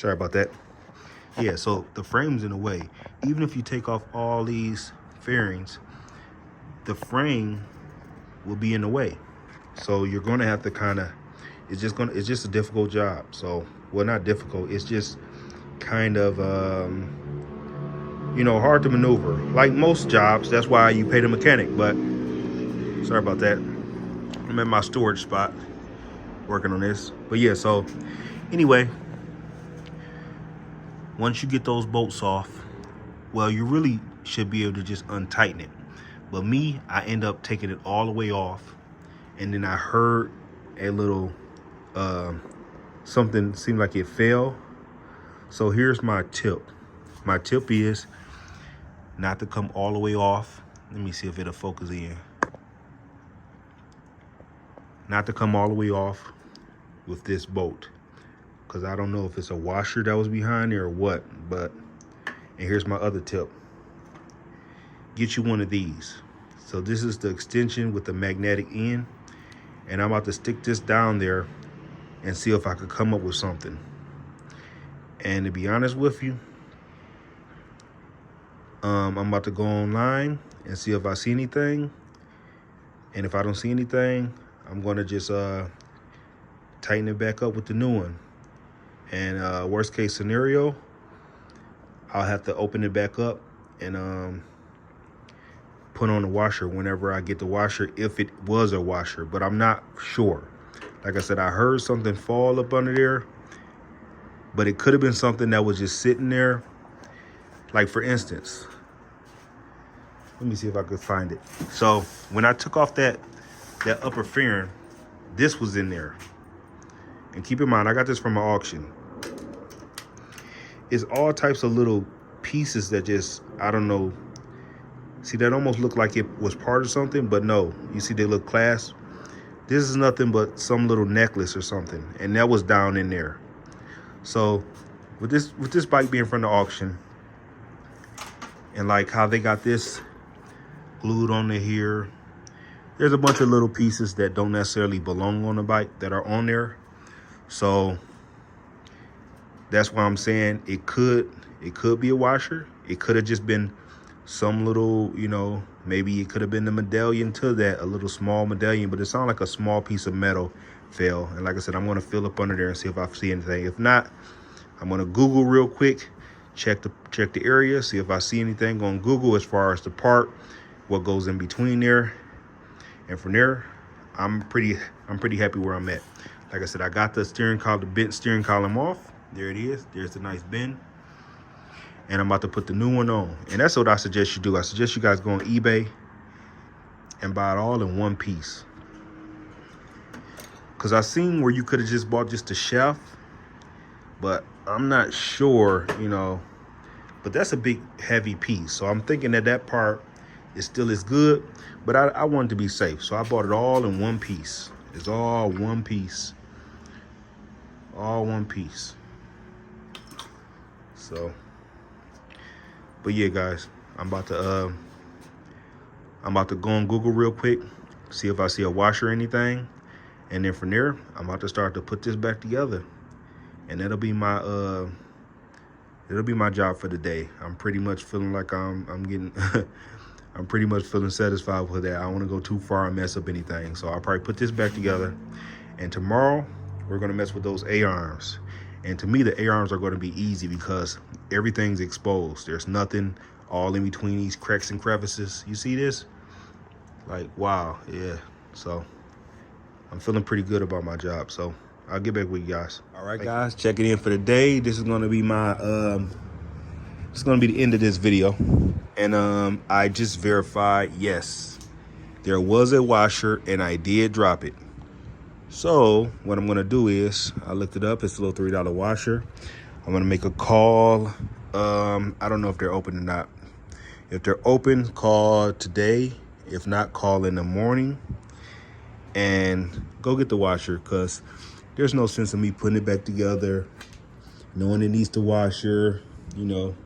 Sorry about that. Yeah, so the frame's in the way. Even if you take off all these fairings, the frame will be in the way. So you're gonna have to kind of, it's just a difficult job. So, well, not difficult, it's just kind of, hard to maneuver. Like most jobs, that's why you pay the mechanic, but sorry about that. I'm at my storage spot working on this. But yeah, so anyway, once you get those bolts off, well, you really should be able to just untighten it. But me, I end up taking it all the way off, and then I heard a little something seemed like it fell. So here's my tip. My tip is not to come all the way off. Let me see if it'll focus in. Not to come all the way off with this bolt, because I don't know if it's a washer that was behind there or what. But, and here's my other tip. Get you one of these. So this is the extension with the magnetic end, and I'm about to stick this down there and see if I could come up with something. And to be honest with you, I'm about to go online and see if I see anything. And if I don't see anything, I'm gonna just tighten it back up with the new one. And worst case scenario, I'll have to open it back up and put on the washer whenever I get the washer, if it was a washer, but I'm not sure. Like I said, I heard something fall up under there, but it could have been something that was just sitting there. Like, for instance, let me see if I could find it. So when I took off that upper fairing, this was in there. And keep in mind, I got this from an auction. It's all types of little pieces that just, I don't know. See, that almost looked like it was part of something, but no. You see they look clasped? This is nothing but some little necklace or something. And that was down in there. So with this bike being from the auction, and like how they got this glued onto here, there's a bunch of little pieces that don't necessarily belong on the bike that are on there. So that's why I'm saying it could be a washer. It could have just been some little, maybe it could have been the medallion to that, a little small medallion, but it sounded like a small piece of metal fell. And like I said, I'm gonna feel up under there and see if I see anything. If not, I'm gonna Google real quick, check the area, see if I see anything on Google as far as the part, what goes in between there. And from there, I'm pretty happy where I'm at. Like I said, I got the bent steering column off. There it is. There's the nice bend. And I'm about to put the new one on. And that's what I suggest you do. I suggest you guys go on eBay and buy it all in one piece. Because I seen where you could have just bought just the shaft, but I'm not sure, but that's a big, heavy piece. So I'm thinking that part is still as good, but I wanted to be safe. So I bought it all in one piece. It's all one piece. All one piece. So, but yeah, guys, I'm about to go on Google real quick, see if I see a washer or anything, and then from there, I'm about to start to put this back together, and that'll be my job for the day. I'm pretty much feeling like I'm getting, I'm pretty much feeling satisfied with that. I don't want to go too far and mess up anything, so I'll probably put this back together, and tomorrow we're gonna mess with those A-arms. And to me, the A-arms are going to be easy because everything's exposed. There's nothing all in between these cracks and crevices. You see this? Like, wow, yeah. So I'm feeling pretty good about my job. So I'll get back with you guys. All right, guys, checking in for the day. This is going to be my, it's going to be the end of this video. And I just verified, yes, there was a washer and I did drop it. So what I'm gonna do is, I looked it up, it's a little $3 washer. I'm gonna make a call. I don't know if they're open or not. If they're open, call today. If not, call in the morning and go get the washer, because there's no sense in me putting it back together, knowing it needs the washer, and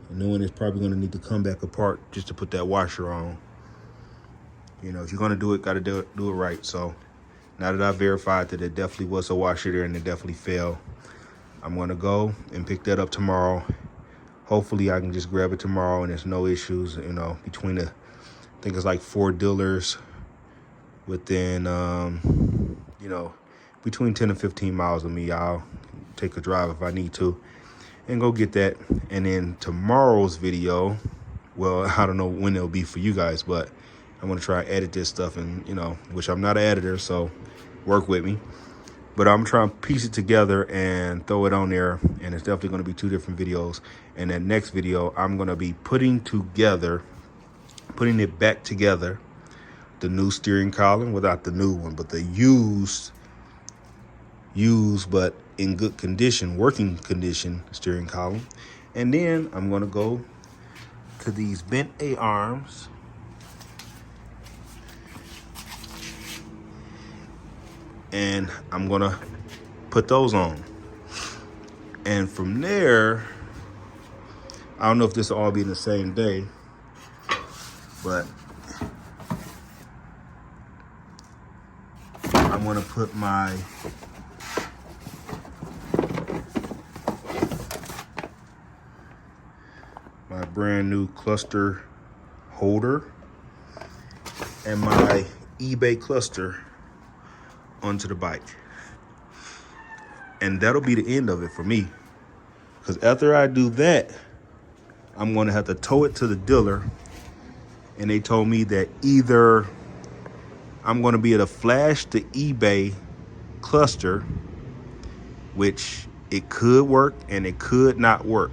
knowing it's probably gonna need to come back apart just to put that washer on. If you're gonna do it, gotta do it right. So Now that I verified that it definitely was a washer there and it definitely failed, I'm gonna go and pick that up tomorrow. Hopefully I can just grab it tomorrow and there's no issues, you know, between the, I think it's like 4 dealers within, you know, between 10 and 15 miles of me. I'll take a drive if I need to and go get that. And then tomorrow's video, well, I don't know when it'll be for you guys, but I'm gonna try to edit this stuff, and you know, which I'm not an editor, so work with me. But I'm trying to piece it together and throw it on there, and it's definitely gonna be 2 different videos. And that next video, I'm gonna be putting it back together, the new steering column, without the new one, but the used but in good condition, working condition steering column. And then I'm gonna go to these bent A-arms, and I'm gonna put those on. And from there, I don't know if this will all be in the same day, but I'm gonna put my brand new cluster holder and my eBay cluster onto the bike. And that'll be the end of it for me. Because after I do that, I'm gonna have to tow it to the dealer. And they told me that either I'm gonna be able to flash the eBay cluster, which it could work and it could not work,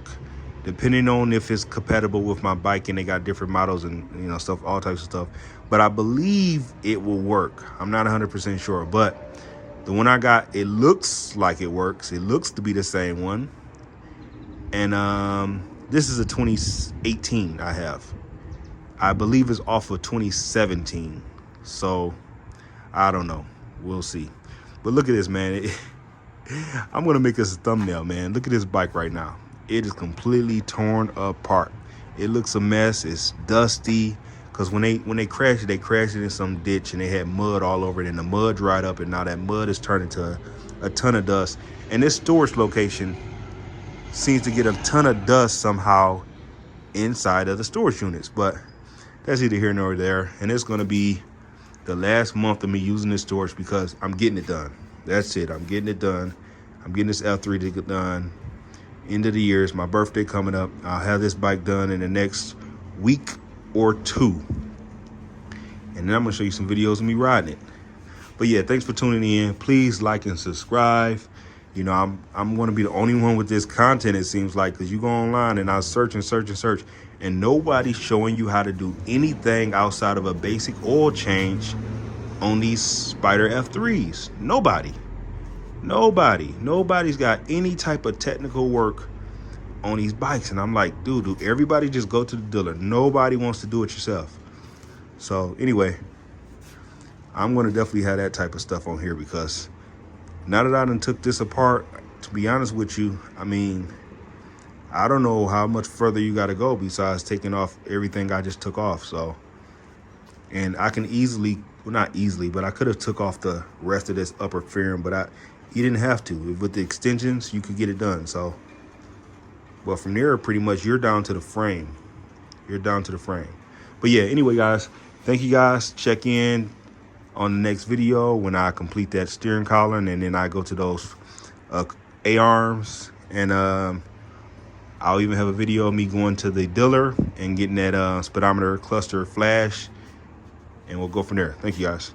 depending on if it's compatible with my bike, and they got different models and, you know, stuff, all types of stuff. But I believe it will work. I'm not 100% sure, but the one I got, it looks like it works. It looks to be the same one. And this is a 2018 I have. I believe it's off of 2017. So I don't know. We'll see. But look at this, man. I'm gonna make this a thumbnail, man. Look at this bike right now. It is completely torn apart. It looks a mess. It's dusty. Cause when they crashed it in some ditch and they had mud all over it, and the mud dried up, and now that mud is turned into a ton of dust. And this storage location seems to get a ton of dust somehow inside of the storage units. But that's either here nor there. And it's gonna be the last month of me using this storage because I'm getting it done. That's it. I'm getting it done. I'm getting this F3 to get done. End of the year is my birthday coming up. I'll have this bike done in the next week or 2. And then I'm gonna show you some videos of me riding it. But yeah, thanks for tuning in. Please like and subscribe. You know, I'm gonna be the only one with this content, it seems like, because you go online and I search, and nobody's showing you how to do anything outside of a basic oil change on these Spyder F3s. Nobody's got any type of technical work on these bikes. And I'm like, dude, everybody just go to the dealer. Nobody wants to do it yourself. So anyway, I'm gonna definitely have that type of stuff on here, because now that I done took this apart, to be honest with you, I mean, I don't know how much further you gotta go besides taking off everything I just took off. So, and I can easily, well, not easily, but I could have took off the rest of this upper fairing, but you didn't have to. With the extensions, you could get it done. So, well, from there, pretty much you're down to the frame. But yeah, anyway, guys, thank you guys. Check in on the next video when I complete that steering column, and then I go to those A-arms, and I'll even have a video of me going to the dealer and getting that speedometer cluster flash, and we'll go from there. Thank you, guys.